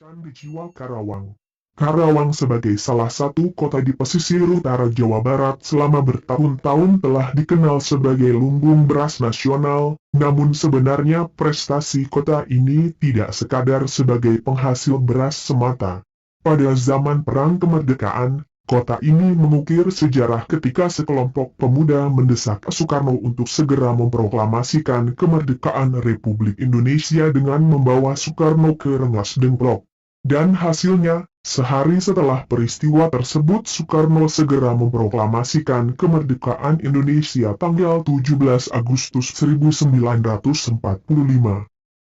Candi Jiwa Karawang. Karawang sebagai salah satu kota di pesisir utara Jawa Barat selama bertahun-tahun telah dikenal sebagai lumbung beras nasional, namun sebenarnya prestasi kota ini tidak sekadar sebagai penghasil beras semata. Pada zaman Perang Kemerdekaan, kota ini mengukir sejarah ketika sekelompok pemuda mendesak Soekarno untuk segera memproklamasikan kemerdekaan Republik Indonesia dengan membawa Soekarno ke Rengas Dengklok. Dan hasilnya, sehari setelah peristiwa tersebut Soekarno segera memproklamasikan kemerdekaan Indonesia tanggal 17 Agustus 1945.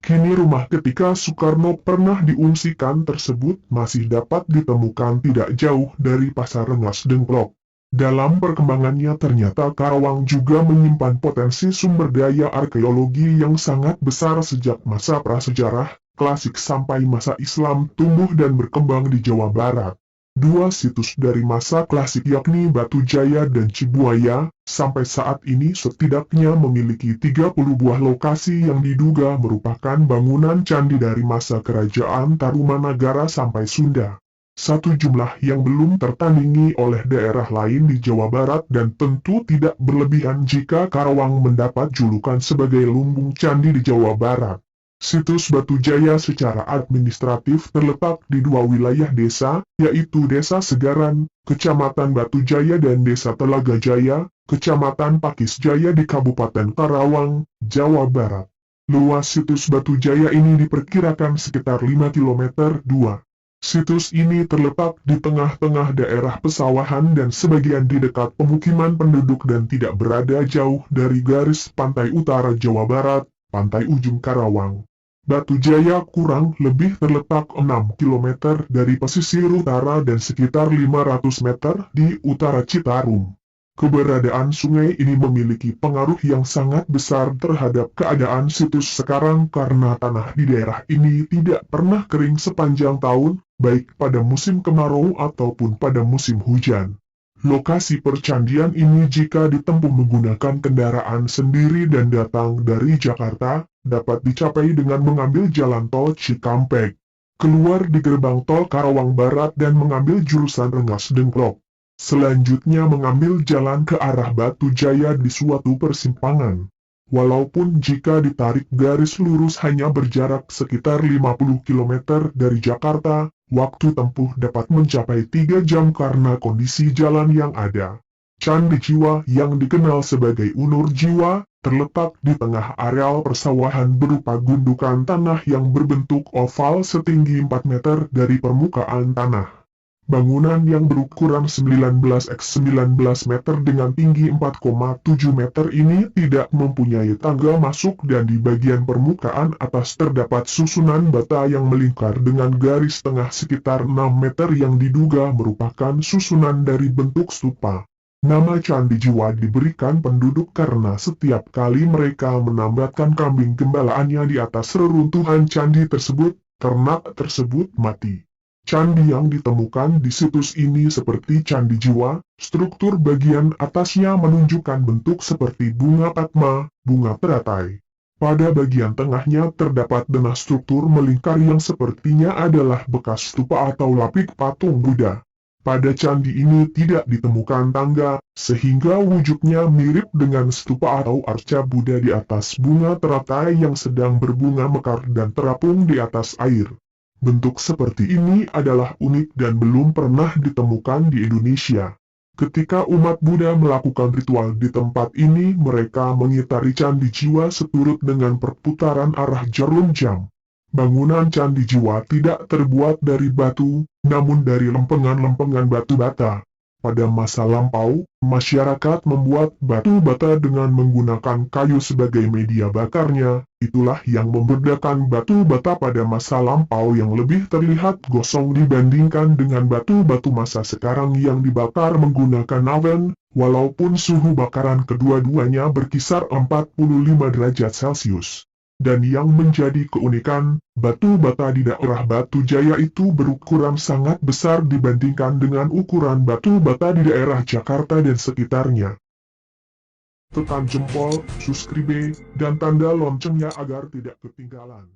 Kini rumah ketika Soekarno pernah diungsikan tersebut masih dapat ditemukan tidak jauh dari Pasar Rengas Dengklok. Dalam perkembangannya ternyata Karawang juga menyimpan potensi sumber daya arkeologi yang sangat besar sejak masa prasejarah klasik sampai masa Islam tumbuh dan berkembang di Jawa Barat. Dua situs dari masa klasik yakni Batu Jaya dan Cibuaya, sampai saat ini setidaknya memiliki 30 buah lokasi yang diduga merupakan bangunan candi dari masa kerajaan Tarumanagara sampai Sunda. Satu jumlah yang belum tertandingi oleh daerah lain di Jawa Barat dan tentu tidak berlebihan jika Karawang mendapat julukan sebagai lumbung candi di Jawa Barat. Situs Batu Jaya secara administratif terletak di dua wilayah desa, yaitu Desa Segaran, Kecamatan Batu Jaya dan Desa Telaga Jaya, Kecamatan Pakis Jaya di Kabupaten Karawang, Jawa Barat. Luas situs Batu Jaya ini diperkirakan sekitar 5 km. Situs ini terletak di tengah-tengah daerah pesawahan dan sebagian di dekat pemukiman penduduk dan tidak berada jauh dari garis pantai utara Jawa Barat, pantai ujung Karawang. Batu Jaya kurang lebih terletak 6 km dari pesisir utara dan sekitar 500 meter di utara Citarum. Keberadaan sungai ini memiliki pengaruh yang sangat besar terhadap keadaan situs sekarang karena tanah di daerah ini tidak pernah kering sepanjang tahun, baik pada musim kemarau ataupun pada musim hujan. Lokasi percandian ini jika ditempuh menggunakan kendaraan sendiri dan datang dari Jakarta, dapat dicapai dengan mengambil jalan tol Cikampek, keluar di gerbang tol Karawang Barat dan mengambil jurusan Rengas Dengklok. Selanjutnya mengambil jalan ke arah Batu Jaya di suatu persimpangan. Walaupun jika ditarik garis lurus hanya berjarak sekitar 50 km dari Jakarta, waktu tempuh dapat mencapai 3 jam karena kondisi jalan yang ada. Candi Jiwa yang dikenal sebagai Unur Jiwa, terletak di tengah areal persawahan berupa gundukan tanah yang berbentuk oval setinggi 4 meter dari permukaan tanah. Bangunan yang berukuran 19x19 meter dengan tinggi 4,7 meter ini tidak mempunyai tangga masuk dan di bagian permukaan atas terdapat susunan bata yang melingkar dengan garis tengah sekitar 6 meter yang diduga merupakan susunan dari bentuk stupa. Nama Candi Jiwa diberikan penduduk karena setiap kali mereka menambatkan kambing gembalaannya di atas reruntuhan candi tersebut, ternak tersebut mati. Candi yang ditemukan di situs ini seperti Candi Jiwa, struktur bagian atasnya menunjukkan bentuk seperti bunga padma, bunga teratai. Pada bagian tengahnya terdapat denah struktur melingkar yang sepertinya adalah bekas stupa atau lapik patung Buddha. Pada candi ini tidak ditemukan tangga, sehingga wujudnya mirip dengan stupa atau arca Buddha di atas bunga teratai yang sedang berbunga mekar dan terapung di atas air. Bentuk seperti ini adalah unik dan belum pernah ditemukan di Indonesia. Ketika umat Buddha melakukan ritual di tempat ini, mereka mengitari Candi Jiwa seturut dengan perputaran arah jarum jam. Bangunan Candi Jiwa tidak terbuat dari batu, namun dari lempengan-lempengan batu bata. Pada masa lampau, masyarakat membuat batu bata dengan menggunakan kayu sebagai media bakarnya. Itulah yang membedakan batu bata pada masa lampau yang lebih terlihat gosong dibandingkan dengan batu-batu masa sekarang yang dibakar menggunakan awen, walaupun suhu bakaran kedua-duanya berkisar 45 derajat Celcius. Dan yang menjadi keunikan, batu bata di daerah Batu Jaya itu berukuran sangat besar dibandingkan dengan ukuran batu bata di daerah Jakarta dan sekitarnya. Tekan jempol, subscribe, dan tanda loncengnya agar tidak ketinggalan.